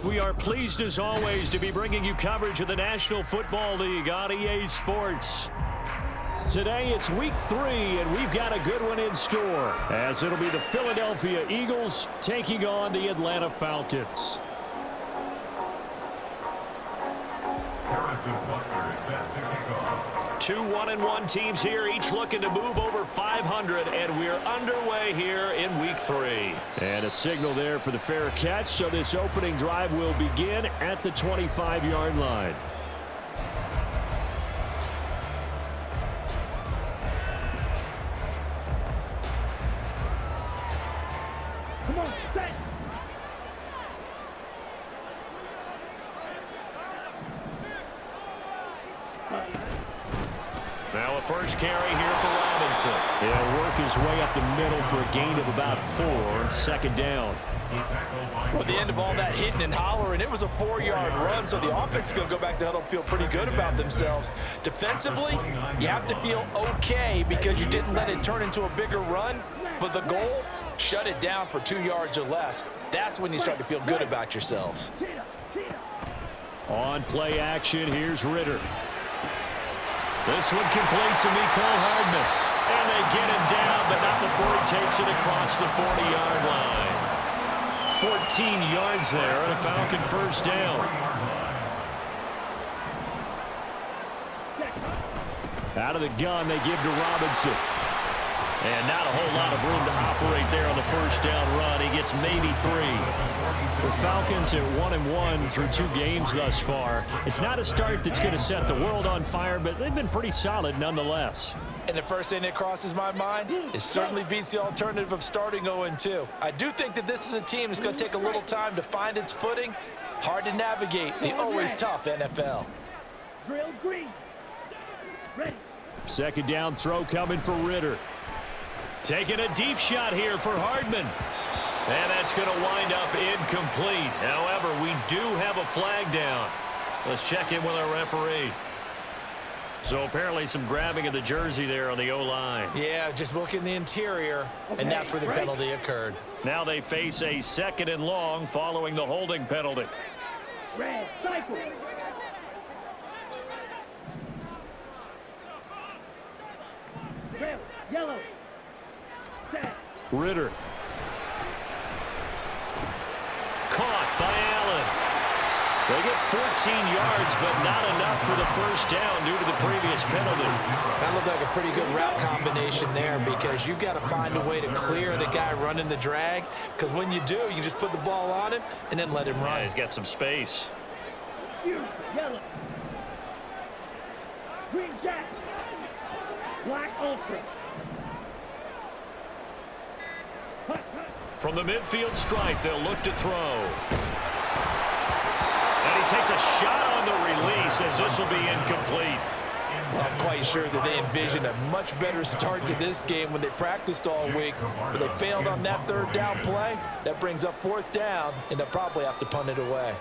We are pleased as always to be bringing you coverage of the National Football League on EA Sports. Today it's week 3 and we've got a good one in store as it'll be the Philadelphia Eagles taking on the Atlanta Falcons. Two 1-1 teams here, each looking to move over 500, and we're underway here in week 3. And a signal there for the fair catch, so this opening drive will begin at the 25-yard line. Come on, set. Now a first carry here for Robinson. He'll work his way up the middle for a gain of about 4, second down. Well, at the end of all that hitting and hollering, it was a 4-yard run, so the offense is going to go back to huddle and feel pretty good about themselves. Defensively, you have to feel okay because you didn't let it turn into a bigger run, but the goal, shut it down for 2 yards or less. That's when you start to feel good about yourselves. On play action, here's Ritter. This one complete to Mecole Hardman. And they get him down, but not before he takes it across the 40-yard line. 14 yards there and a Falcon first down. Out of the gun, they give to Robinson. And not a whole lot of room to operate there on the first down run. He gets maybe 3. The Falcons at 1-1 through 2 games thus far. It's not a start that's going to set the world on fire, but they've been pretty solid nonetheless. And the first thing that crosses my mind, it certainly beats the alternative of starting 0-2. I do think that this is a team that's going to take a little time to find its footing. Hard to navigate the always tough NFL. Drill green. Ready. Second down throw coming for Ritter. Taking a deep shot here for Hardman. And that's going to wind up incomplete. However, we do have a flag down. Let's check in with our referee. So apparently some grabbing of the jersey there on the O-line. Yeah, just look in the interior, and that's where the penalty occurred. Now they face a 2nd and long following the holding penalty. Red, cycle. Red, yellow. Set. Ritter. Caught by Allen. They get 14 yards, but not enough for the first down due to the previous penalty. That looked like a pretty good route combination there because you've got to find a way to clear the guy running the drag, because when you do, you just put the ball on him and then let him run. Yeah, he's got some space. Yellow. Green jack. Black ultra. From the midfield stripe, they'll look to throw. And he takes a shot on the release as this will be incomplete. I'm quite sure that they envisioned a much better start to this game when they practiced all week, but they failed on that 3rd down play. That brings up 4th down, and they'll probably have to punt it away.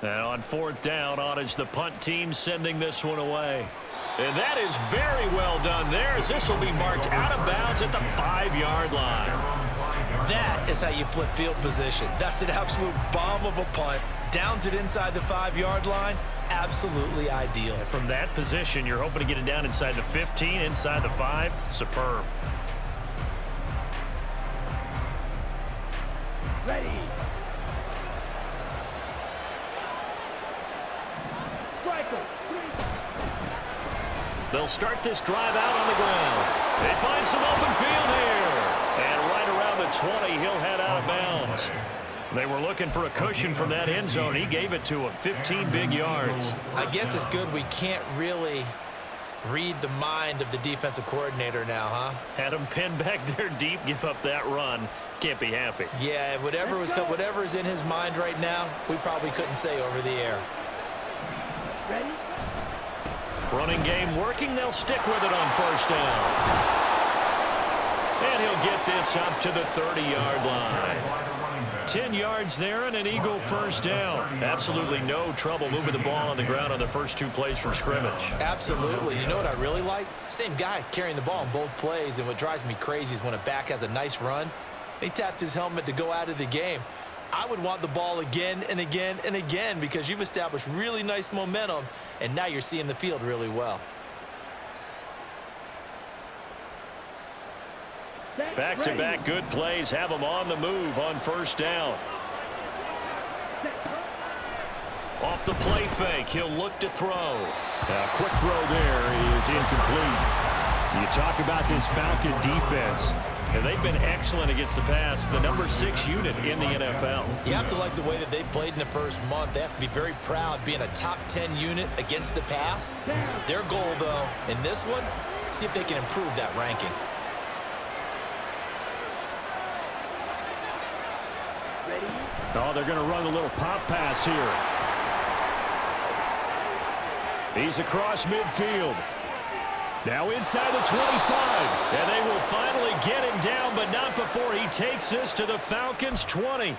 And on 4th down, on is the punt team sending this one away. And that is very well done there as this will be marked out of bounds at the 5-yard line. That is how you flip field position. That's an absolute bomb of a punt. Downs it inside the 5-yard line. Absolutely ideal. From that position, you're hoping to get it down inside the 15, inside the 5. Superb. Ready. Striker. They'll start this drive out on the ground. They find some open field here. And right around the 20, he'll head out of bounds. They were looking for a cushion from that end zone. He gave it to him. 15 big yards. I guess it's good we can't really read the mind of the defensive coordinator now, huh? Had him pinned back there deep, give up that run. Can't be happy. Yeah, whatever is in his mind right now, we probably couldn't say over the air. Ready. Running game working. They'll stick with it on first down. And he'll get this up to the 30-yard line. 10 yards there and an Eagle first down. Absolutely no trouble moving the ball on the ground on the first 2 plays from scrimmage. Absolutely. You know what I really like? Same guy carrying the ball in both plays, and what drives me crazy is when a back has a nice run, He tapped his helmet to go out of the game. I would want the ball again and again and again because you've established really nice momentum, and now you're seeing the field really well. Back-to-back good plays have him on the move on first down. Off the play fake, he'll look to throw. A quick throw there is incomplete. You talk about this Falcon defense. And they've been excellent against the pass, the number 6 unit in the NFL. You have to like the way that they've played in the first month. They have to be very proud being a top 10 unit against the pass. Their goal, though, in this one, see if they can improve that ranking. Oh, they're going to run a little pop pass here. He's across midfield. Now inside the 25. And they will finally get him down, but not before he takes this to the Falcons' 20.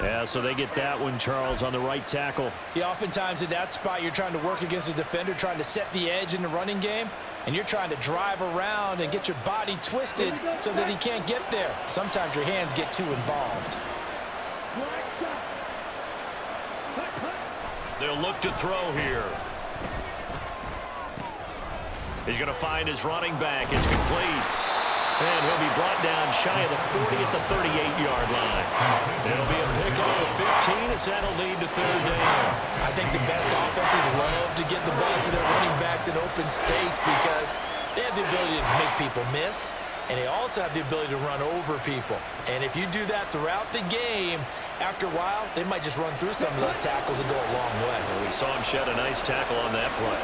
Yeah, so they get that one, Charles, on the right tackle. Yeah, oftentimes in that spot, you're trying to work against a defender, trying to set the edge in the running game, and you're trying to drive around and get your body twisted so that he can't get there. Sometimes your hands get too involved. They'll look to throw here. He's going to find his running back. It's complete. And he'll be brought down shy of the 40 at the 38-yard line. It'll be a pickup of 15 as that'll lead to third down. I think the best offenses love to get the ball to their running backs in open space because they have the ability to make people miss, and they also have the ability to run over people. And if you do that throughout the game, after a while, they might just run through some of those tackles and go a long way. Well, we saw him shed a nice tackle on that play.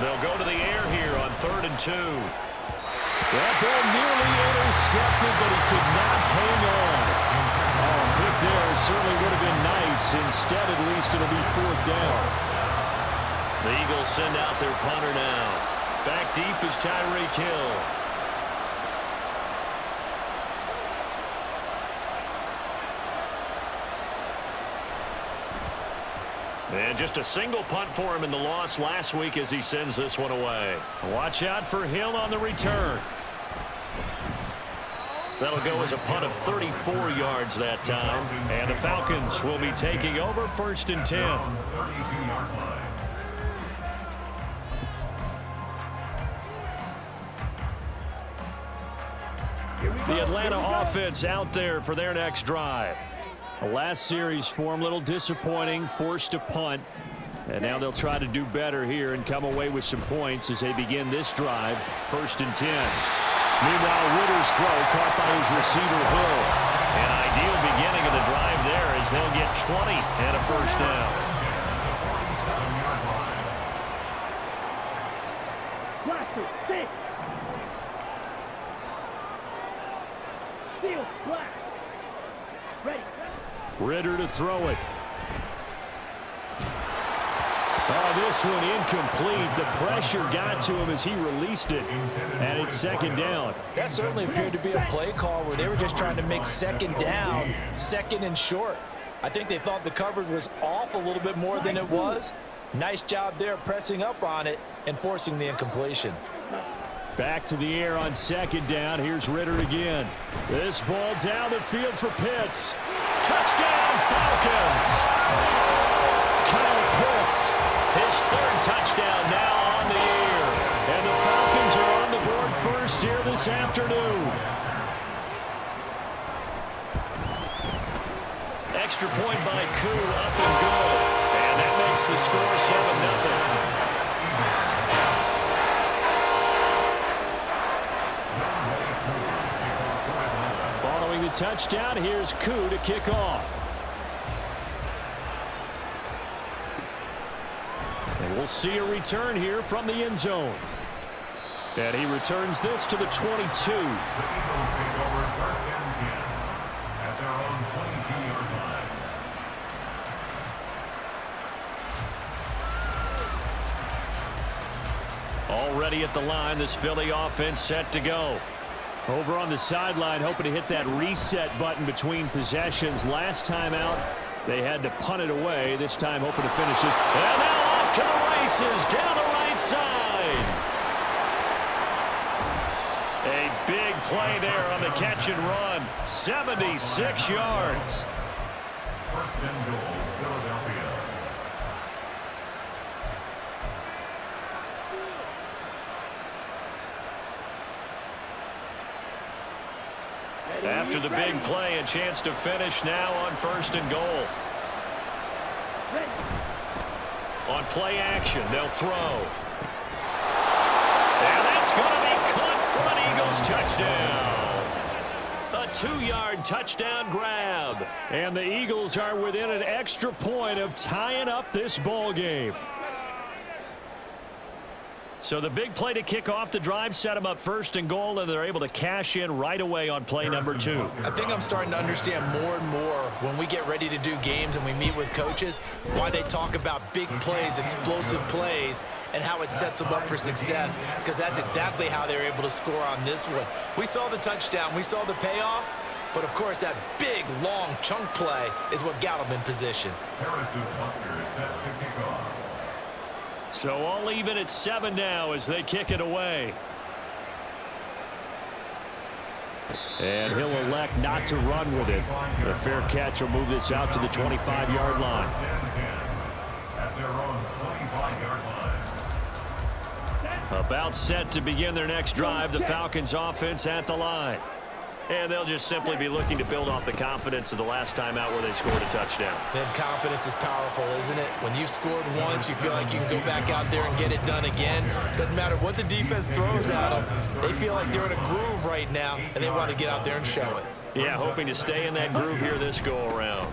They'll go to the air here on 3rd and 2. That ball nearly intercepted, but he could not hang on. Oh, pick there certainly would have been nice. Instead, at least, it'll be 4th down. The Eagles send out their punter now. Back deep is Tyreek Hill. And just a single punt for him in the loss last week as he sends this one away. Watch out for Hill on the return. That'll go as a punt of 34 yards that time. And the Falcons will be taking over 1st and 10. The Atlanta offense out there for their next drive. The last series for him, a little disappointing, forced to punt. And now they'll try to do better here and come away with some points as they begin this drive, 1st and 10. Meanwhile, Ritter's throw caught by his receiver, Hill. An ideal beginning of the drive there as they'll get 20 and a 1st down. Blaster, stick. Field, black. Ready. Ritter to throw it. Oh, this one incomplete. The pressure got to him as he released it. And it's 2nd down. That certainly appeared to be a play call where they were just trying to make 2nd down, 2nd and short. I think they thought the coverage was off a little bit more than it was. Nice job there pressing up on it and forcing the incompletion. Back to the air on 2nd down. Here's Ritter again. This ball down the field for Pitts. Touchdown, Falcons! Kyle Pitts. His 3rd touchdown now on the year. And the Falcons are on the board first here this afternoon. Extra point by Koo, up and good. And that makes the score 7-0. Following the touchdown, here's Koo to kick off. And we'll see a return here from the end zone. And he returns this to the 22. Already at the line, this Philly offense set to go. Over on the sideline, hoping to hit that reset button between possessions. Last time out, they had to punt it away. This time, hoping to finish this. And now off off to the races down the right side. A big play there on the catch and run. 76 yards. First and goal, Philadelphia. After the big play, a chance to finish now on first and goal. On play action, they'll throw. And that's going to be caught for an Eagles touchdown. A 2-yard touchdown grab. And the Eagles are within an extra point of tying up this ball game. So the big play to kick off the drive set them up first and goal, and they're able to cash in right away on play number 2. I think I'm starting to understand more and more when we get ready to do games and we meet with coaches why they talk about big plays, explosive plays, and how it sets them up for success, because that's exactly how they're able to score on this one. We saw the touchdown. We saw the payoff. But, of course, that big, long chunk play is what got them in position. Harrison Butker set to kick off. So all even at 7 now as they kick it away. And he'll elect not to run with it. The fair catch will move this out to the 25-yard line. At their own 25-yard line. About set to begin their next drive, the Falcons offense at the line. And they'll just simply be looking to build off the confidence of the last time out where they scored a touchdown. Then confidence is powerful, isn't it? When you've scored once, you feel like you can go back out there and get it done again. Doesn't matter what the defense throws at them. They feel like they're in a groove right now, and they want to get out there and show it. Yeah, hoping to stay in that groove here this go-around.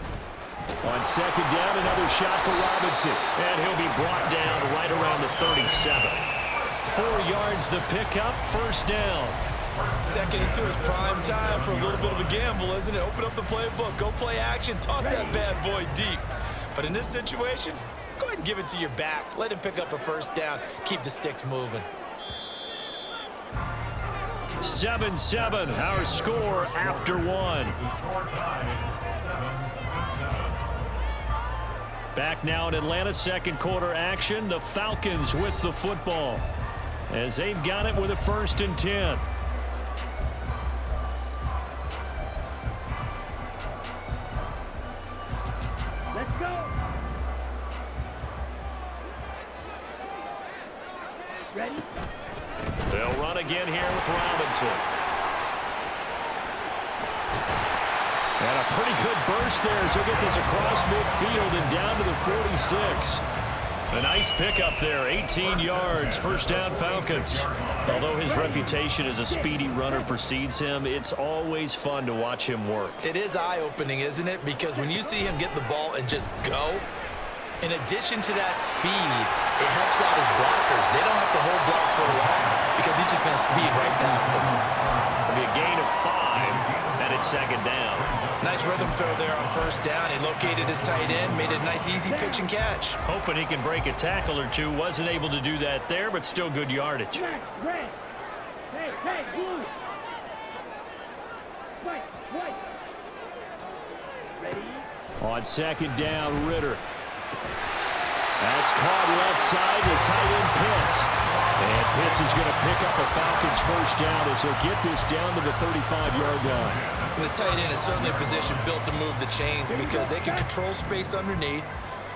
On second down, another shot for Robinson. And he'll be brought down right around the 37. 4 yards the pickup, first down. Second and 2 is prime time for a little bit of a gamble, isn't it? Open up the playbook, go play action, toss that bad boy deep. But in this situation, go ahead and give it to your back. Let him pick up a first down. Keep the sticks moving. 7-7, our score after 1. The score tied 7-7. Back now in Atlanta, second quarter action. The Falcons with the football as they've got it with a 1st and 10. Let's go. Ready? They'll run again here with Robinson. And a pretty good burst there as he'll get this across midfield and down to the 46. A nice pickup there, 18 yards, first down Falcons. Although his reputation as a speedy runner precedes him, it's always fun to watch him work. It is eye-opening, isn't it? Because when you see him get the ball and just go, in addition to that speed, it helps out his blockers. They don't have to hold blocks for long because he's just going to speed right past them. It'll be a gain of 5, and it's second down. Nice rhythm throw there on first down. He located his tight end, made a nice easy pitch and catch. Hoping he can break a tackle or two. Wasn't able to do that there, but still good yardage. Red. Hey, blue. White. Ready? On second down, Ritter. That's caught left side to tight end Pitts. And Pitts is going to pick up a Falcons first down as he'll get this down to the 35-yard line. And the tight end is certainly a position built to move the chains because they can control space underneath.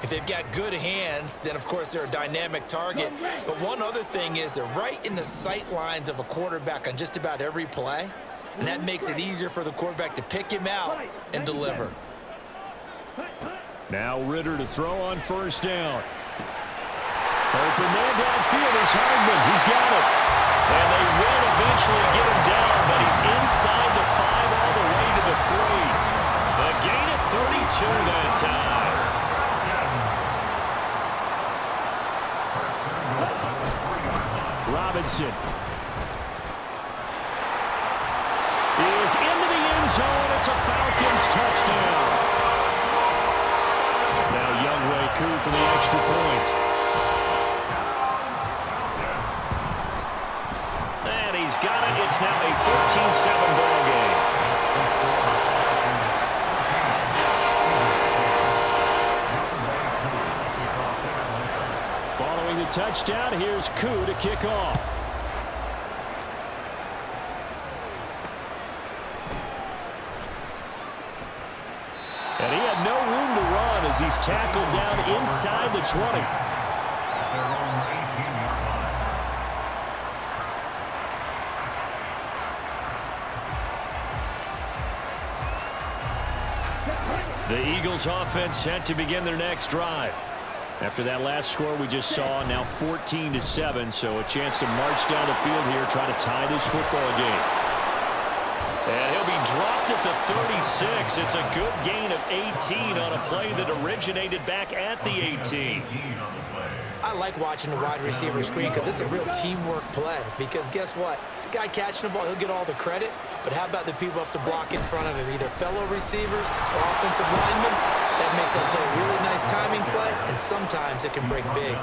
If they've got good hands, then of course they're a dynamic target. But one other thing is they're right in the sight lines of a quarterback on just about every play. And that makes it easier for the quarterback to pick him out and deliver. Now Ritter to throw on first down. Open man downfield is Hardman. He's got it. And they will eventually get him down, but he's inside the 5 all the way to the 3. A gain of 32 that time. Robinson is into the end zone. It's a Falcons touchdown. Now Younghoe Koo for the extra point. And he's got it. It's now a 14-7 ball game. the touchdown. Here's Koo to kick off. And he had no room to run as he's tackled down inside the 20. At their own 18-yard line. The Eagles offense set to begin their next drive. After that last score we just saw, now 14-7, so a chance to march down the field here, try to tie this football game. And he'll be dropped at the 36. It's a good gain of 18 on a play that originated back at the 18. I like watching the wide receiver screen because it's a real teamwork play. Because guess what? The guy catching the ball, he'll get all the credit. But how about the people up to block in front of him, either fellow receivers or offensive linemen? That makes that play a really nice timing play, and sometimes it can break big.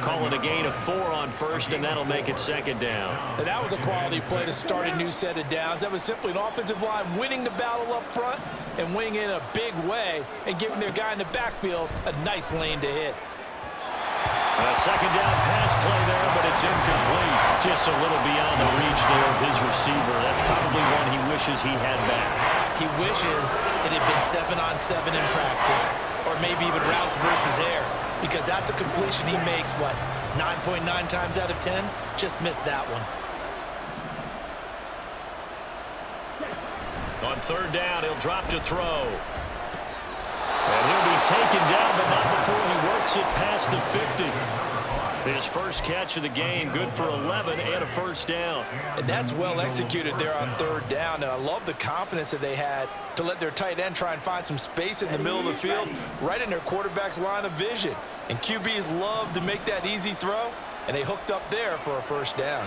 Call it a gain of 4 on first, and that'll make it second down. And that was a quality play to start a new set of downs. That was simply an offensive line winning the battle up front and winning in a big way and giving their guy in the backfield a nice lane to hit. A second down pass play there, but it's incomplete. Just a little beyond the reach there of his receiver. That's probably one he wishes he had back. He wishes it had been 7-on-7 in practice, or maybe even routes versus air, because that's a completion he makes, what, 9.9 times out of 10? Just missed that one. On third down, he'll drop to throw. And he'll be taken down, but not before he works it past the 50. His first catch of the game, good for 11 and a first down. And that's well executed there on third down, and I love the confidence that they had to let their tight end try and find some space in the middle of the field, right in their quarterback's line of vision. And QBs love to make that easy throw, and they hooked up there for a first down.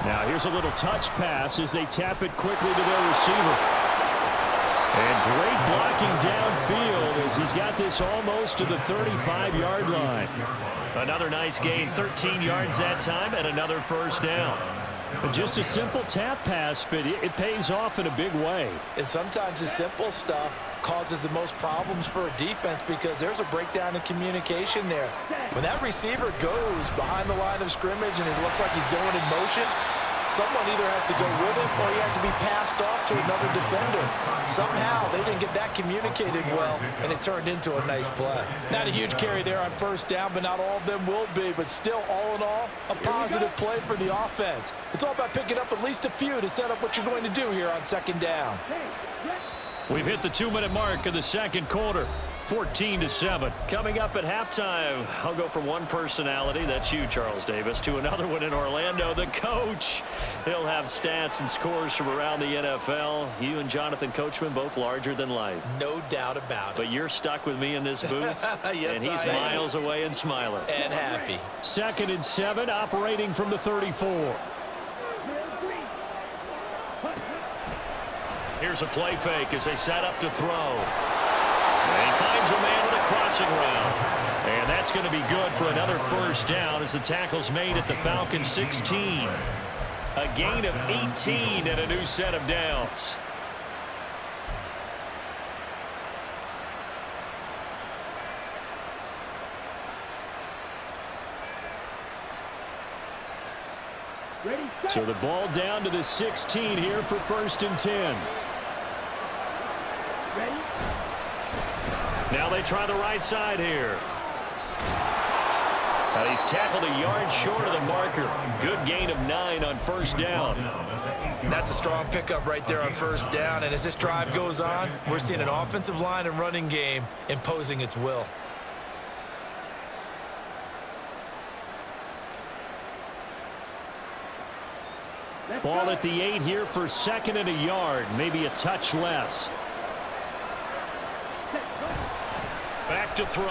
Now here's a little touch pass as they tap it quickly to their receiver. And great blocking downfield as he's got this almost to the 35-yard line. Another nice gain, 13 yards that time, and another first down. Just a simple tap pass, but it pays off in a big way. And sometimes the simple stuff causes the most problems for a defense because there's a breakdown in communication there. When that receiver goes behind the line of scrimmage and it looks like he's going in motion, someone either has to go with him or he has to be passed off to another defender. Somehow they didn't get that communicated well, and it turned into a nice play. Not a huge carry there on first down, but not all of them will be. But still, all in all, a positive play for the offense. It's all about picking up at least a few to set up what you're going to do here on second down. We've hit the 2-minute mark of the second quarter. 14-7. Coming up at halftime, I'll go from one personality, that's you, Charles Davis, to another one in Orlando, the coach. He'll have stats and scores from around the NFL. You and Jonathan Coachman both larger than life. No doubt about it. But you're stuck with me in this booth, Yes, and he's miles away and smiling. And happy. 2nd and 7, operating from the 34. Here's a play fake as they set up to throw. And he finds a man with a crossing route. And that's going to be good for another first down as the tackle's made at the Falcons 16. A gain of 18 and a new set of downs. So the ball down to the 16 here for 1st and 10. Now they try the right side here. And he's tackled a yard short of the marker. Good gain of 9 on first down. That's a strong pickup right there on first down. And as this drive goes on, we're seeing an offensive line and running game imposing its will. Ball at the 8 here for 2nd and a yard. Maybe a touch less. Back to throw.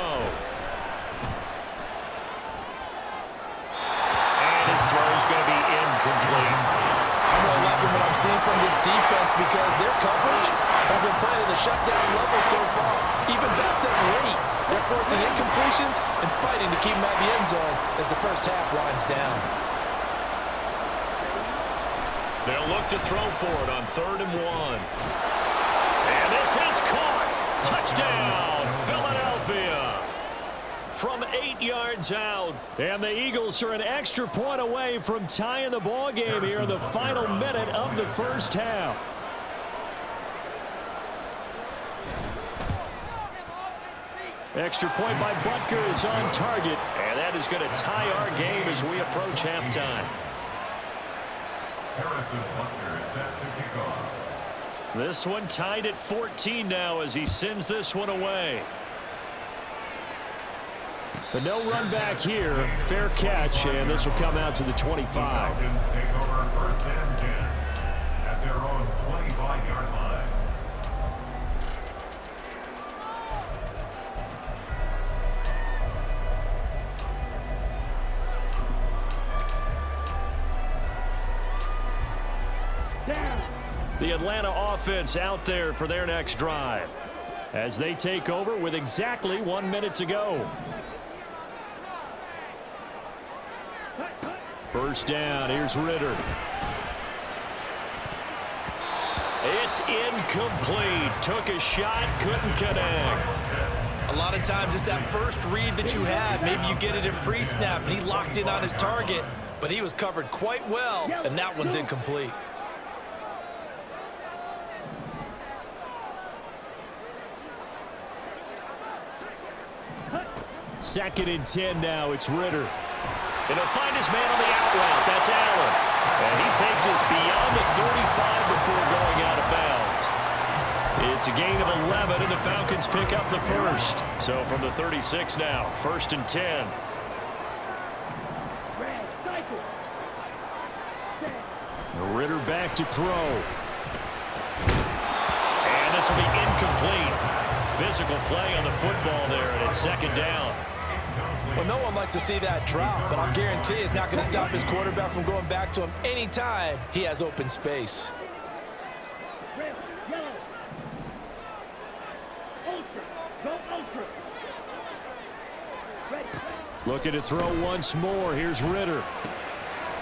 And his throw is going to be incomplete. I'm really liking what I'm seeing from this defense because their coverage has been playing at a shutdown level so far. Even backed up late, they're forcing incompletions and fighting to keep them out of the end zone as the first half winds down. They'll look to throw for it on 3rd and 1. And this is caught. Touchdown, Philadelphia. from 8 yards out. And the Eagles are an extra point away from tying the ball game here in the final minute of the first half. Extra point by Butker is on target. And that is going to tie our game as we approach halftime. Harrison Butker set to kick off. This one tied at 14 now as he sends this one away. But no run back here. Fair catch, and this will come out to the 25. Falcons take over first and 10 at their own 25-yard line. The Atlanta offense out there for their next drive as they take over with exactly 1 minute to go. First down. Here's Ritter. It's incomplete. Took a shot, couldn't connect. A lot of times it's that first read that you had. Maybe you get it in pre-snap, and he locked in on his target, but he was covered quite well, and that one's incomplete. Second and 10 now. It's Ritter. And he'll find his man on the out route. That's Allen. And he takes us beyond the 35 before going out of bounds. It's a gain of 11, and the Falcons pick up the first. So from the 36 now, first and 10. Ritter back to throw. And this will be incomplete. Physical play on the football there, and it's second down. Well, no one likes to see that drop, but I'll guarantee it's not going to stop his quarterback from going back to him anytime he has open space. Red, yellow. Ultra. Go ultra. Ready. Looking to throw once more. Here's Ritter.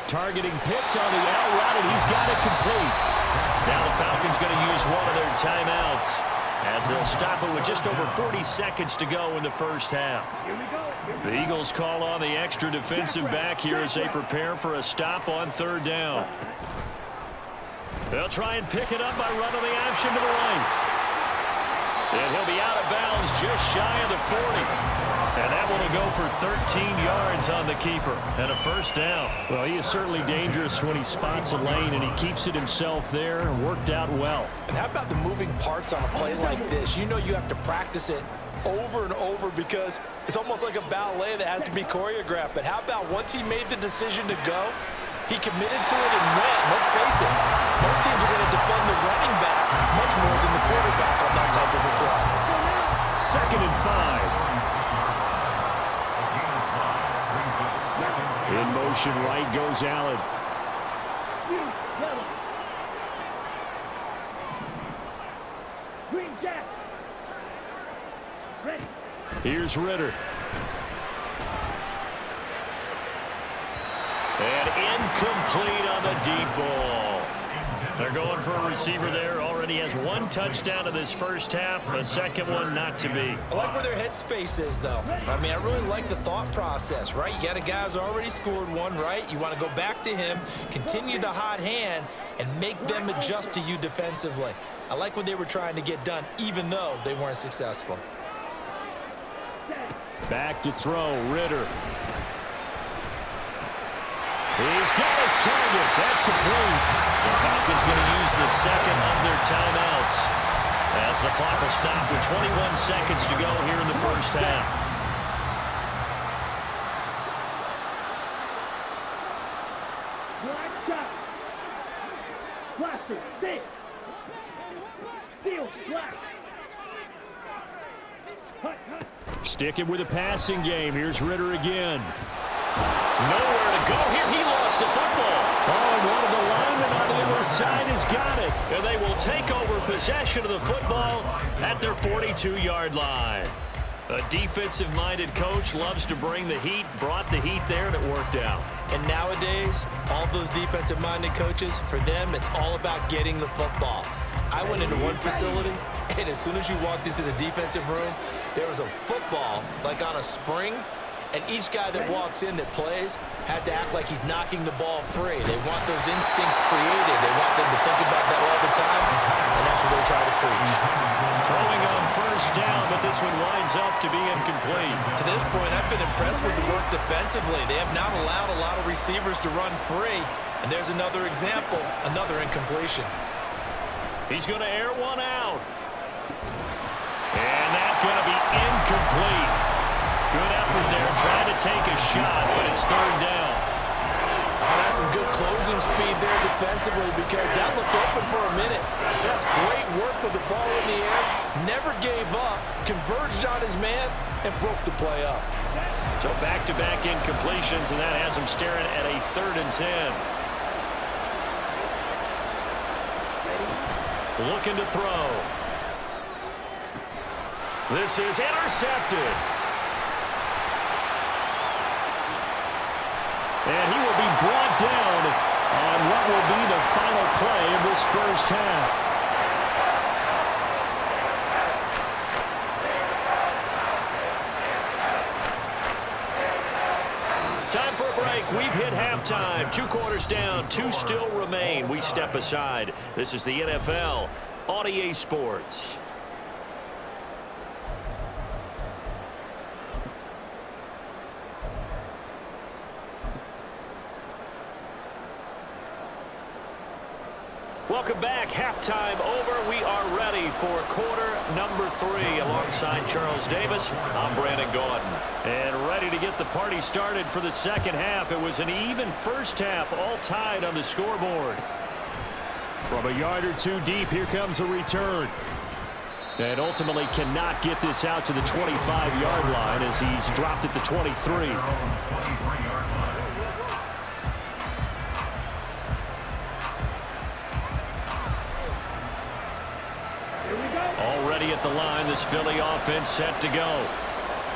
Targeting Pitts on the out route, and he's got it complete. Now the Falcons going to use one of their timeouts as they'll stop it with just over 40 seconds to go in the first half. Here we go. The Eagles call on the extra defensive back here as they prepare for a stop on third down. They'll try and pick it up by running the option to the right. And he'll be out of bounds just shy of the 40. And that one will go for 13 yards on the keeper and a first down. Well, he is certainly dangerous when he spots a lane, and he keeps it himself there and worked out well. And how about the moving parts on a play like this? You know you have to practice it over and over because it's almost like a ballet that has to be choreographed. But how about once he made the decision to go, he committed to it and went. Let's face it, most teams are going to defend the running back much more than the quarterback on that type of a play. Second and 5. In motion, right goes Allen. Yellow. Green jack. Ready. Here's Ritter. And incomplete on the deep ball. They're going for a receiver there. Already has one touchdown in this first half. A second one not to be. I like where their headspace is, though. I mean, I really like the thought process, right? You got a guy who's already scored one, right? You want to go back to him, continue the hot hand, and make them adjust to you defensively. I like what they were trying to get done, even though they weren't successful. Back to throw, Ritter. He's got his target. That's complete. The Falcons going to use the second of their timeouts as the clock will stop with 21 seconds to go here in the first half. Black shot. Blaster. Stick. Steel. Black. Hut, hut. Sticking with the passing game. Here's Ritter again. Nowhere to go here. He lost the football. Oh, and one of the linemen on the other side has got it. And they will take over possession of the football at their 42-yard line. A defensive-minded coach loves to bring the heat, brought the heat there, and it worked out. And nowadays, all those defensive-minded coaches, for them, it's all about getting the football. I went into one facility, and as soon as you walked into the defensive room, there was a football like on a spring, and each guy that walks in that plays has to act like he's knocking the ball free. They want those instincts created. They want them to think about that all the time, and that's what they're trying to preach. Throwing on first down, but this one winds up to be incomplete. To this point, I've been impressed with the work defensively. They have not allowed a lot of receivers to run free, and there's another example, another incompletion. He's going to air one out. And that's going to be incomplete. Good effort there, trying to take a shot, but it's third down. That's some good closing speed there defensively because that looked open for a minute. That's great work with the ball in the air. Never gave up, converged on his man, and broke the play up. So back-to-back incompletions, and that has him staring at a 3rd and 10. Looking to throw. This is intercepted. And he will be brought down on what will be the final play of this first half. Time for a break. We've hit halftime. 2 quarters down, 2 still remain. We step aside. This is the NFL on EA Sports. Welcome back. Halftime over. We are ready for quarter number 3. Alongside Charles Davis, I'm Brandon Gaudin. And ready to get the party started for the second half. It was an even first half, all tied on the scoreboard. From a yard or 2 deep, here comes a return. And ultimately cannot get this out to the 25-yard line as he's dropped at the 23. Already at the line, this Philly offense set to go.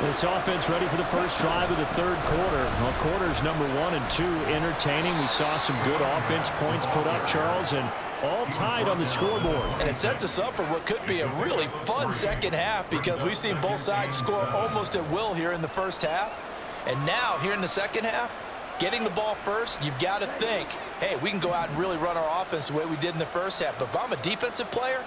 This offense ready for the first drive of the third quarter. Well, quarters number 1 and 2 entertaining. We saw some good offense points put up, Charles, and all tied on the scoreboard. And it sets us up for what could be a really fun second half because we've seen both sides score almost at will here in the first half. And now, here in the second half, getting the ball first, you've got to think, hey, we can go out and really run our offense the way we did in the first half. But if I'm a defensive player,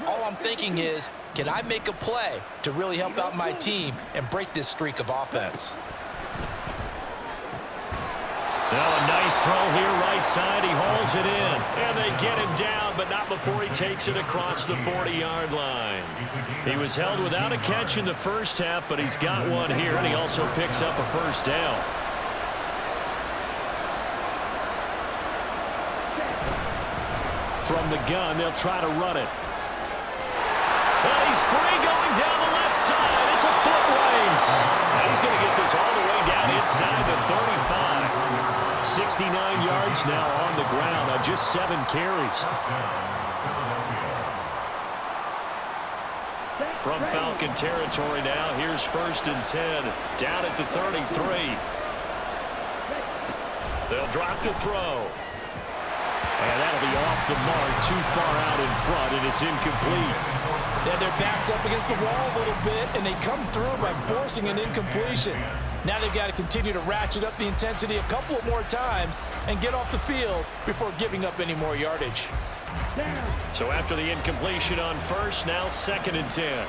all I'm thinking is, can I make a play to really help out my team and break this streak of offense? Now a nice throw here right side. He hauls it in. And they get him down, but not before he takes it across the 40-yard line. He was held without a catch in the first half, but he's got one here, and he also picks up a first down. From the gun, they'll try to run it. And he's free going down the left side. It's a foot race. And he's going to get this all the way down inside the 35. 69 yards now on the ground on just 7 carries. From Falcon territory now, here's 1st and 10. Down at the 33. They'll drop to throw. And that'll be off the mark, too far out in front, and it's incomplete. Then their backs up against the wall a little bit, and they come through by forcing an incompletion. Now they've got to continue to ratchet up the intensity a couple of more times and get off the field before giving up any more yardage. So after the incompletion on first, now 2nd and 10.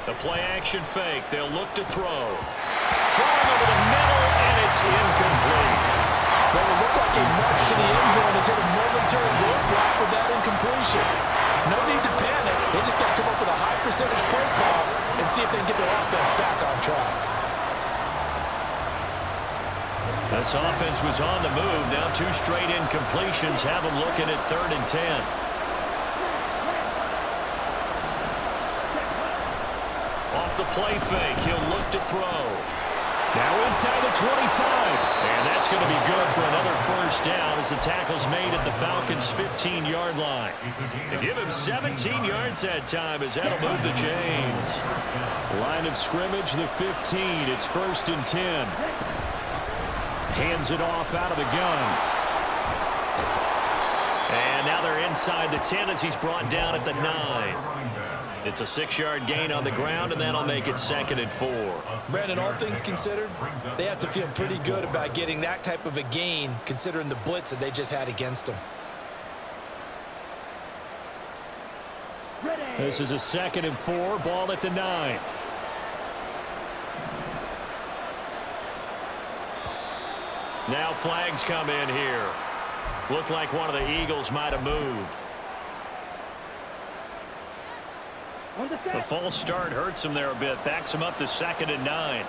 The play action fake. They'll look to throw. Throwing over the middle, and it's incomplete. Well, it looked like a march to the end zone has hit a momentary roadblock with that incompletion. No need to panic. They just got to come up with a high percentage play call and see if they can get their offense back on track. This offense was on the move. Now 2 straight incompletions have them looking at 3rd and 10. Off the play fake, he'll look to throw. Now inside the 25. And that's going to be good for another first down as the tackle's made at the Falcons' 15-yard line. They give him 17 yards that time as that'll move the chains. Line of scrimmage, the 15. It's 1st and 10. Hands it off out of the gun. And now they're inside the 10 as he's brought down at the 9. It's a 6-yard gain on the ground, and that'll make it 2nd and 4. Brandon, all things considered, they have to feel pretty good about getting that type of a gain considering the blitz that they just had against them. This is a 2nd and 4, ball at the 9. Now flags come in here. Looked like one of the Eagles might have moved. The false start hurts him there a bit. Backs him up to 2nd and 9.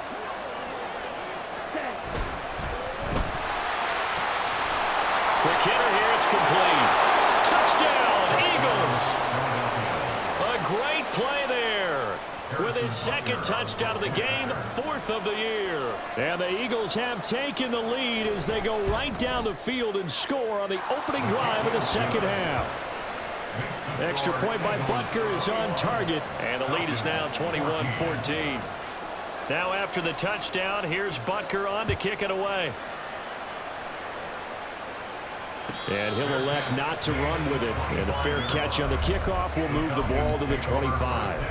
Quick hitter here. It's complete. Touchdown, Eagles. A great play there. With his 2nd touchdown of the game, 4th of the year. And the Eagles have taken the lead as they go right down the field and score on the opening drive of the 2nd half. Extra point by Butker is on target. And the lead is now 21-14. Now after the touchdown, here's Butker on to kick it away. And he'll elect not to run with it. And a fair catch on the kickoff will move the ball to the 25.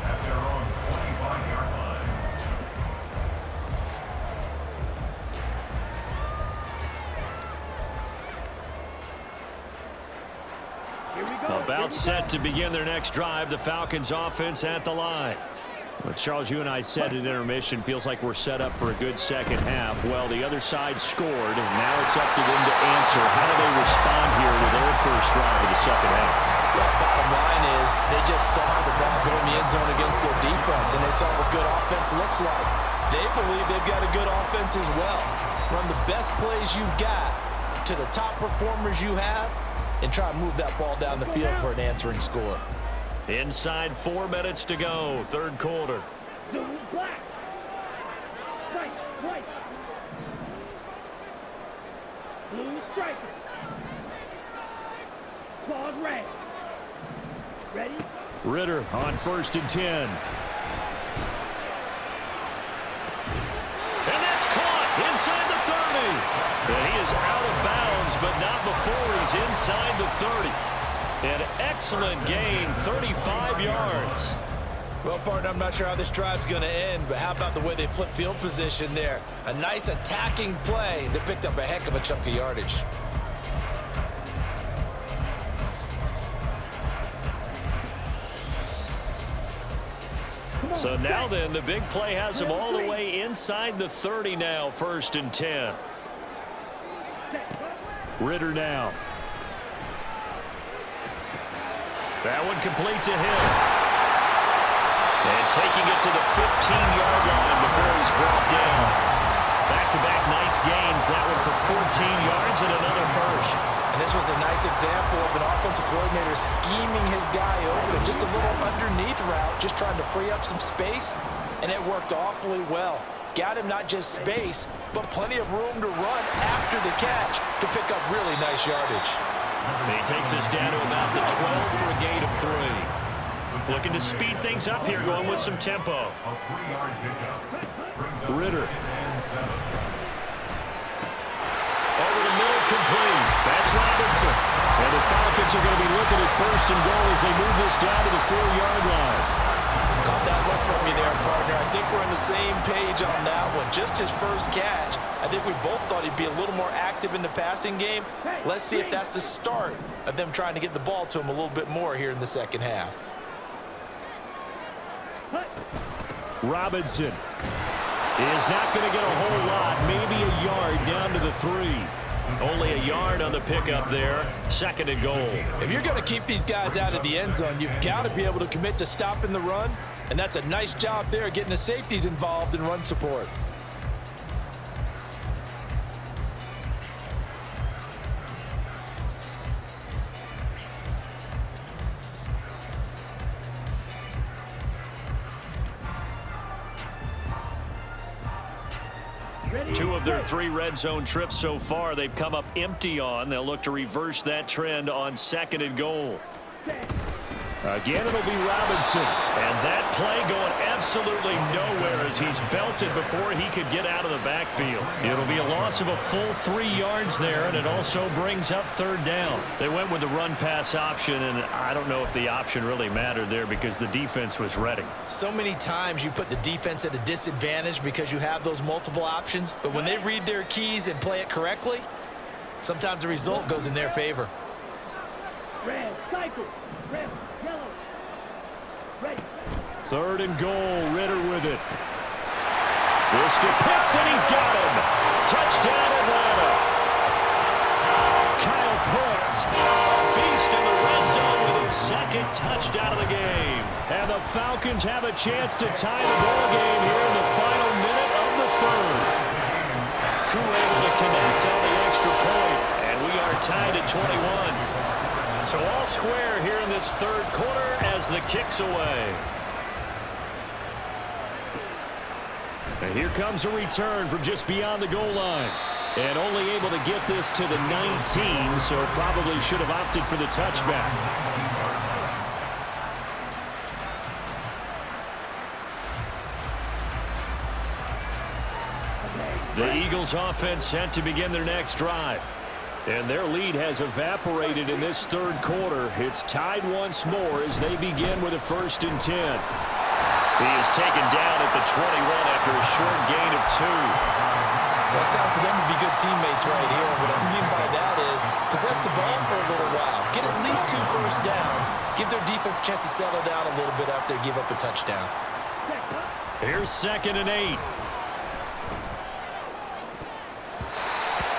At their own 25-yard line. Here we go. About set to begin their next drive. The Falcons offense at the line. Well, Charles, you and I said at intermission, feels like we're set up for a good second half. Well, the other side scored, and now it's up to them to answer. How do they respond here with their first drive of the second half? Well, bottom line is they just saw the ball go in the end zone against their defense, and they saw what good offense looks like. They believe they've got a good offense as well. Run the best plays you've got to the top performers you have, and try to move that ball down the field for an answering score. Inside 4 minutes to go, 3rd quarter. Blue, black. Strike, white. Blue striker. Claws red. Ready? Ritter on 1st and 10. And that's caught inside the 30. And he is out of bounds, but not before he's inside the 30. An excellent gain, 35 yards. Well, partner, I'm not sure how this drive's going to end, but how about the way they flip field position there? A nice attacking play that picked up a heck of a chunk of yardage. So now then, the big play has him all the way inside the 30 now, 1st and 10. Ritter now. That one complete to him. And taking it to the 15-yard line before he's brought down. Back-to-back nice gains. That one for 14 yards and another first. And this was a nice example of an offensive coordinator scheming his guy open. Just a little underneath route, just trying to free up some space, and it worked awfully well. Got him not just space, but plenty of room to run after the catch to pick up really nice yardage. And he takes us down to about the 12 for a gain of 3. Looking to speed things up here, going with some tempo. A 3-yard pickup. Brings up Ritter. 2nd and 7. Over the middle, complete. That's Robinson. And the Falcons are going to be looking at 1st and goal as they move this down to the 4-yard line. Caught that look from you there, partner. I think we're on the same page on that one. Just his first catch. I think we both thought he'd be a little more active in the passing game. Let's see if that's the start of them trying to get the ball to him a little bit more here in the second half. Robinson is not going to get a whole lot, maybe a yard down to the 3. Only a yard on the pickup there. 2nd and goal. If you're going to keep these guys out of the end zone, you've got to be able to commit to stopping the run, and that's a nice job there getting the safeties involved in run support. Ready? 2 of their 3 red zone trips so far, they've come up empty on. They'll look to reverse that trend on 2nd and goal. Again, it'll be Robinson. And That play going absolutely nowhere as he's belted before he could get out of the backfield. It'll be a loss of a full 3 yards there, and it also brings up third down. They went with the run-pass option, and I don't know if the option really mattered there because the defense was ready. So many times you put the defense at a disadvantage because you have those multiple options, but when they read their keys and play it correctly, sometimes the result goes in their favor. Red, cycle. Red, yellow. Ready. Third and goal, Ritter with it. This to Pitts, and he's got him. Touchdown, Atlanta. Kyle Pitts, a beast in the red zone with his second touchdown of the game. And the Falcons have a chance to tie the ball game here in the final minute of the third. Crew able to connect on the extra point, and we are tied at 21. So all square here in this third quarter as the kick's away. And here comes a return from just beyond the goal line. And only able to get this to the 19, so probably should have opted for the touchback. The Eagles offense set to begin their next drive. And their lead has evaporated in this third quarter. It's tied once more as they begin with a 1st and 10. He is taken down at the 21 after a short gain of 2. Well, it's time for them to be good teammates right here. And what I mean by that is possess the ball for a little while. Get at least 2 first downs. Give their defense a chance to settle down a little bit after they give up a touchdown. Here's 2nd and 8.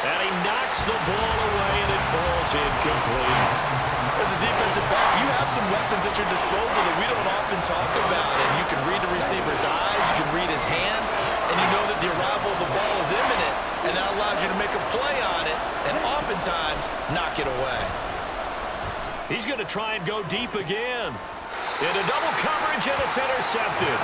And he knocks the ball away, and it falls incomplete. As a defensive back, you have some weapons at your disposal that we don't often talk about. And you can read the receiver's eyes, you can read his hands, and you know that the arrival of the ball is imminent, and that allows you to make a play on it and oftentimes knock it away. He's going to try and go deep again. Into double coverage, and it's intercepted.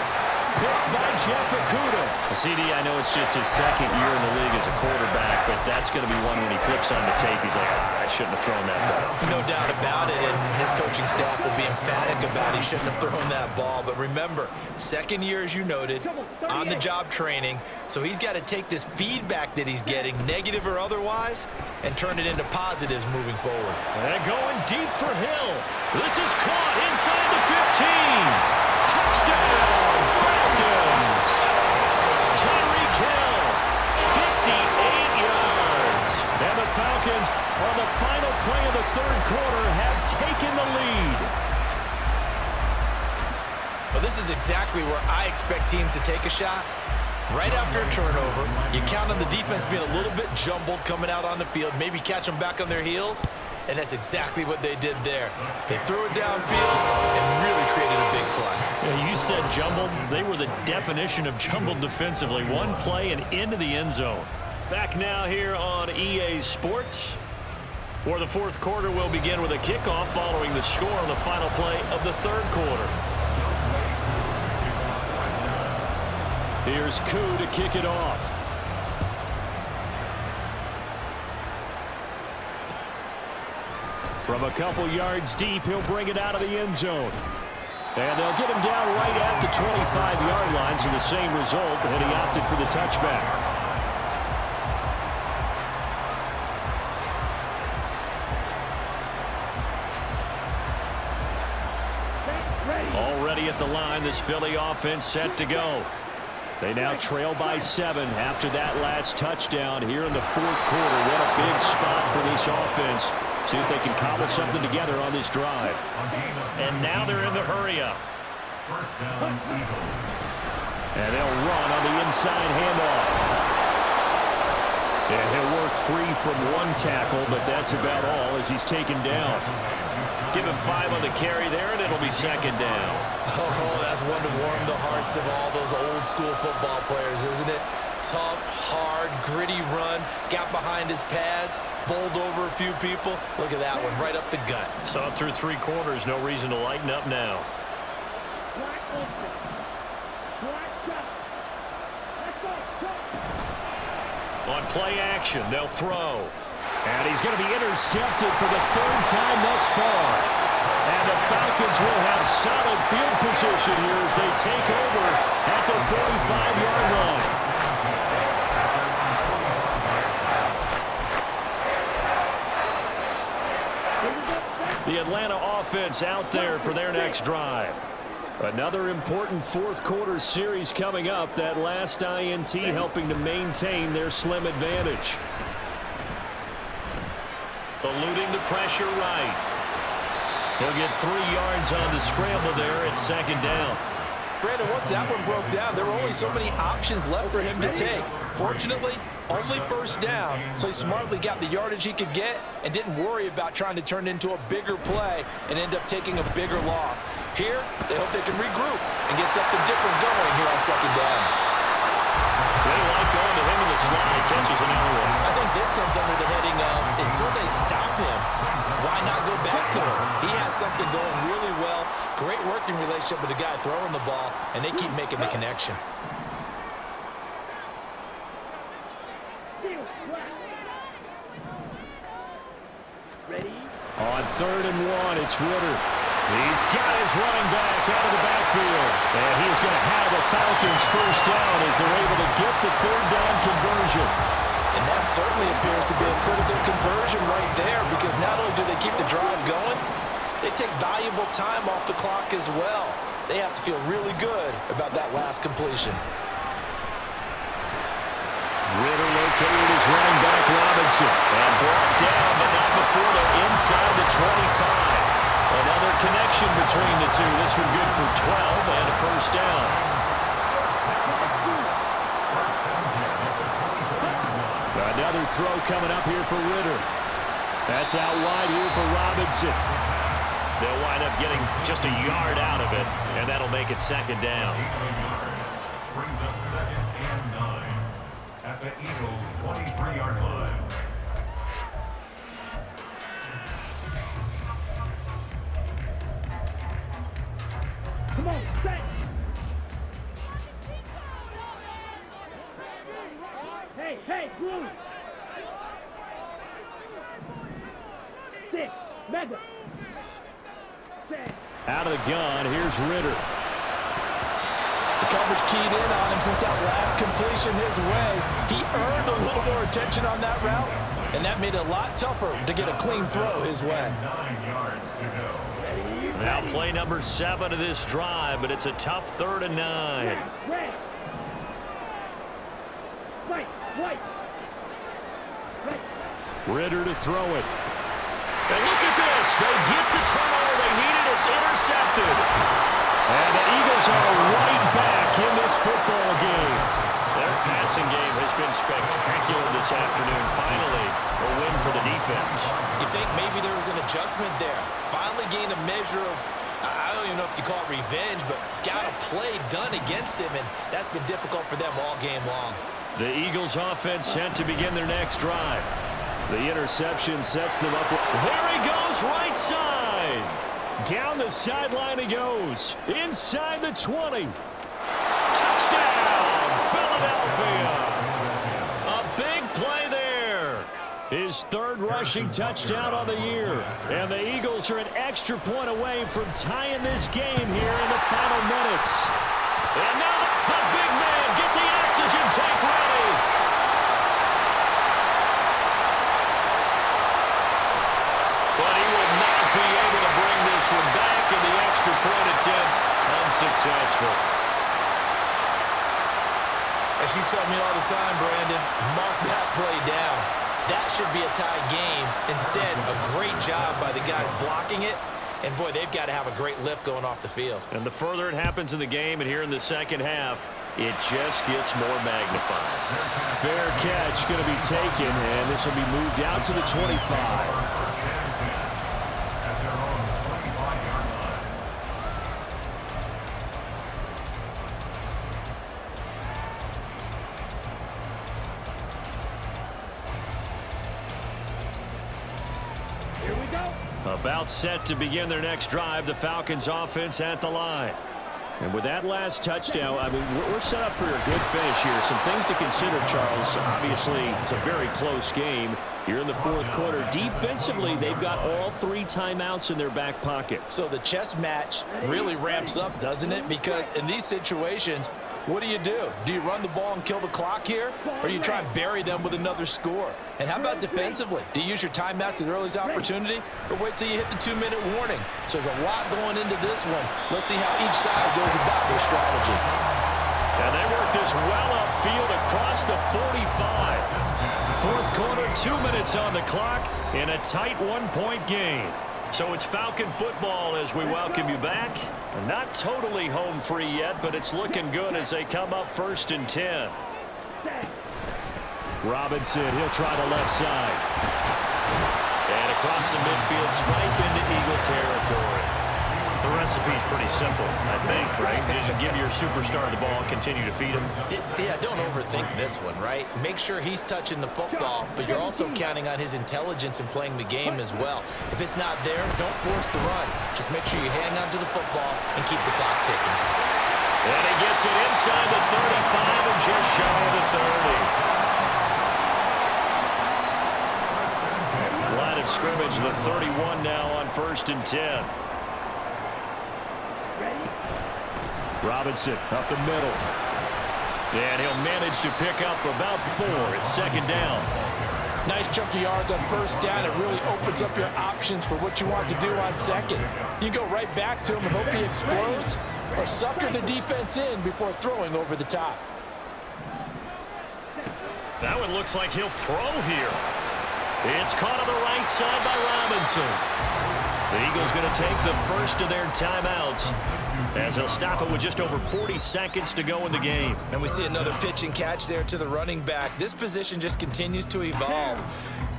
Picked by Jeff Okudah. CD, I know it's just his 2nd year in the league as a quarterback, but that's going to be one when he flips on the tape. He's like, I shouldn't have thrown that ball. No doubt about it, and his coaching staff will be emphatic about he shouldn't have thrown that ball. But remember, 2nd year, as you noted, on-the-job training, so he's got to take this feedback that he's getting, negative or otherwise, and turn it into positives moving forward. And going deep for Hill. This is caught inside the 15. Touchdown, Falcons! Tyreek Hill, 58 yards. And the Falcons, on the final play of the third quarter, have taken the lead. Well, this is exactly where I expect teams to take a shot. Right after a turnover, you count on the defense being a little bit jumbled coming out on the field, maybe catch them back on their heels, and that's exactly what they did there. They threw it downfield and really created a big play. Yeah, you said jumbled. They were the definition of jumbled defensively. One play and into the end zone. Back now here on EA Sports, where the fourth quarter will begin with a kickoff following the score on the final play of the third quarter. Here's Koo to kick it off. From a couple yards deep, he'll bring it out of the end zone. And they'll get him down right at the 25-yard line, so the same result, and he opted for the touchback. Already at the line, this Philly offense set to go. They now trail by 7 after that last touchdown here in the fourth quarter. What a big spot for this offense. See if they can cobble something together on this drive. And now they're in the hurry-up. And they'll run on the inside handoff. And he'll work free from one tackle, but that's about all as he's taken down. Give him 5 on the carry there, and it'll be 2nd down. Oh, that's one to warm the hearts of all those old-school football players, isn't it? Tough, hard, gritty run, got behind his pads, bowled over a few people. Look at that one, right up the gut. Saw it through 3 quarters, no reason to lighten up now. Black open. Black shot. Let's go. On play action, they'll throw. And he's going to be intercepted for the 3rd time thus far. And the Falcons will have solid field position here as they take over at the 45-yard line. The Atlanta offense out there for their next drive. Another important fourth-quarter series coming up. That last INT helping to maintain their slim advantage. Eluding the pressure right. He'll get 3 yards on the scramble there at second down. Brandon, once that one broke down, there were only so many options left for him to take. Fortunately, only first down, so he smartly got the yardage he could get and didn't worry about trying to turn it into a bigger play and end up taking a bigger loss. Here, they hope they can regroup and get something different going here on second down. They like going to him in the slot. Catches another one. I think this comes under the heading of until they stop him, why not go back to him? He has something going really well. Great working relationship with the guy throwing the ball, and they keep making the connection. Ready? On 3rd and 1, it's Ritter. He's got his running back out of the backfield. And he's going to have the Falcons first down as they're able to get the 3rd down conversion. And that certainly appears to be a critical conversion right there, because not only do they keep the drive going, they take valuable time off the clock as well. They have to feel really good about that last completion. Ritter located his running back Robinson. And brought down, but not before they're inside the 25. Another connection between the two. This one good for 12 and a first down. Another throw coming up here for Ritter. That's out wide here for Robinson. They'll wind up getting just a yard out of it, and that'll make it second down. Brings up 2nd and 9 at the Eagles' 23-yard line. Come on, set. Hey, Blue. 6, Mega. 7. Out of the gun, here's Ritter. The coverage keyed in on him since that last completion his way. He earned a little more attention on that route, and that made it a lot tougher to get a clean throw his way. 9 yards to go. Now play number 7 of this drive, but it's a tough 3rd and 9. Red. White. Red. Ritter to throw it. And look at this. They get the turnover they needed. It's intercepted. And the Eagles are right back in this football game. Their passing game has been spectacular this afternoon. Finally, a win for the defense. You think maybe there was an adjustment there. Finally gained a measure of, I don't even know if you call it revenge, but got a play done against him, and that's been difficult for them all game long. The Eagles offense set to begin their next drive. The interception sets them up. There he goes, right side. Down the sideline he goes. Inside the 20. Touchdown, Philadelphia. A big play there. His 3rd rushing touchdown on the year. And the Eagles are an extra point away from tying this game here in the final minutes. And now the big man, get the oxygen tank ready. But he will not be able to bring this one back, and the extra point attempt unsuccessful. As you tell me all the time, Brandon, mark that play down. That should be a tie game. Instead, a great job by the guys blocking it. And, boy, they've got to have a great lift going off the field. And the further it happens in the game and here in the second half, it just gets more magnified. Fair catch going to be taken, and this will be moved out to the 25. About set to begin their next drive, the Falcons offense at the line. And with that last touchdown, I mean, we're set up for a good finish here. Some things to consider, Charles. Obviously, it's a very close game. Here in the fourth quarter, defensively, they've got all 3 timeouts in their back pocket. So the chess match really ramps up, doesn't it? Because in these situations, what do? Do you run the ball and kill the clock here? Or do you try and bury them with another score? And how about defensively? Do you use your timeouts at earliest opportunity? Or wait till you hit the 2-minute warning? So there's a lot going into this one. Let's see how each side goes about their strategy. And they work this well upfield across the 45. Fourth quarter, 2 minutes on the clock in a tight 1-point game. So it's Falcon football as we welcome you back. Not totally home free yet, but it's looking good as they come up 1st and 10. Robinson, he'll try the left side. And across the midfield stripe into Eagle territory. The recipe's pretty simple, I think, right? Just give your superstar the ball, continue to feed him. Yeah, don't overthink this one, right? Make sure he's touching the football, but you're also counting on his intelligence in playing the game as well. If it's not there, don't force the run. Just make sure you hang on to the football and keep the clock ticking. And he gets it inside the 35 and just shy of the 30. Line of scrimmage, the 31 now on 1st and 10. Robinson up the middle. And he'll manage to pick up about 4. It's 2nd down. Nice chunk of yards on 1st down. It really opens up your options for what you want to do on 2nd. You go right back to him and hope he explodes, or sucker the defense in before throwing over the top. That one looks like he'll throw here. It's caught on the right side by Robinson. The Eagles going to take the first of their timeouts as they'll stop it with just over 40 seconds to go in the game. And we see another pitch and catch there to the running back. This position just continues to evolve.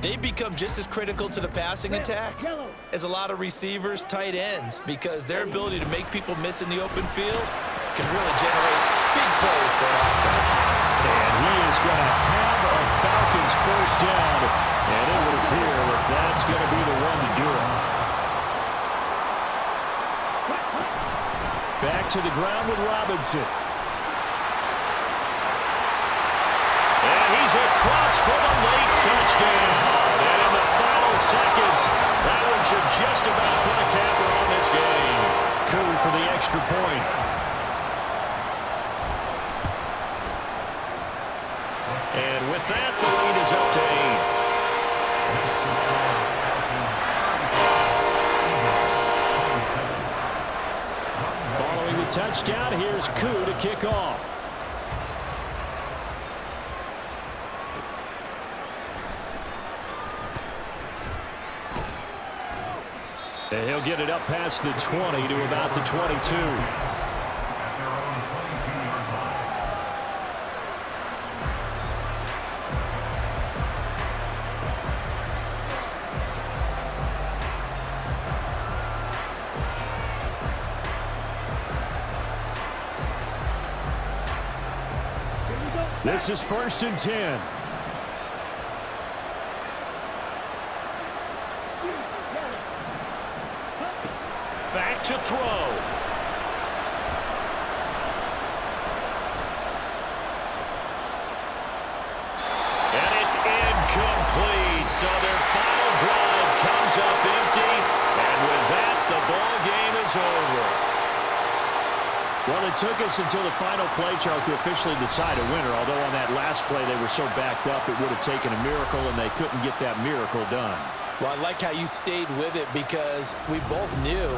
They become just as critical to the passing attack as a lot of receivers, tight ends, because their ability to make people miss in the open field can really generate big plays for an offense. And he is going to have a Falcons first down, and it would appear that that's going to be the one to do it. Back to the ground with Robinson. And he's across for the late touchdown. And in the final seconds, that one should just about put a capper on this game. Coup for the extra point. And with that, the lead is up to 8. Touchdown. Here's Koo to kick off. And he'll get it up past the 20 to about the 22. This is 1st and 10. Back to throw. And it's incomplete. So their final drive comes up empty. And with that, the ball game is over. Well, it took us until the final play, Charles, to officially decide a winner. Although on that last play they were so backed up, it would have taken a miracle, and they couldn't get that miracle done. Well, I like how you stayed with it, because we both knew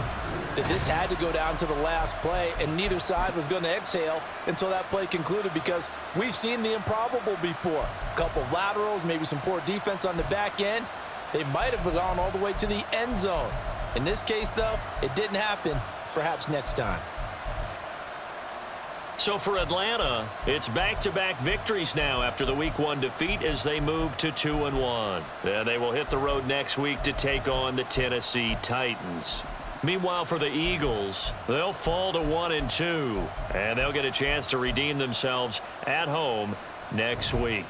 that this had to go down to the last play, and neither side was going to exhale until that play concluded, because we've seen the improbable before. A couple of laterals, maybe some poor defense on the back end. They might have gone all the way to the end zone. In this case, though, it didn't happen. Perhaps next time. So for Atlanta, it's back-to-back victories now after the Week 1 defeat as they move to 2-1. Then they will hit the road next week to take on the Tennessee Titans. Meanwhile, for the Eagles, they'll fall to 1-2, and they'll get a chance to redeem themselves at home next week.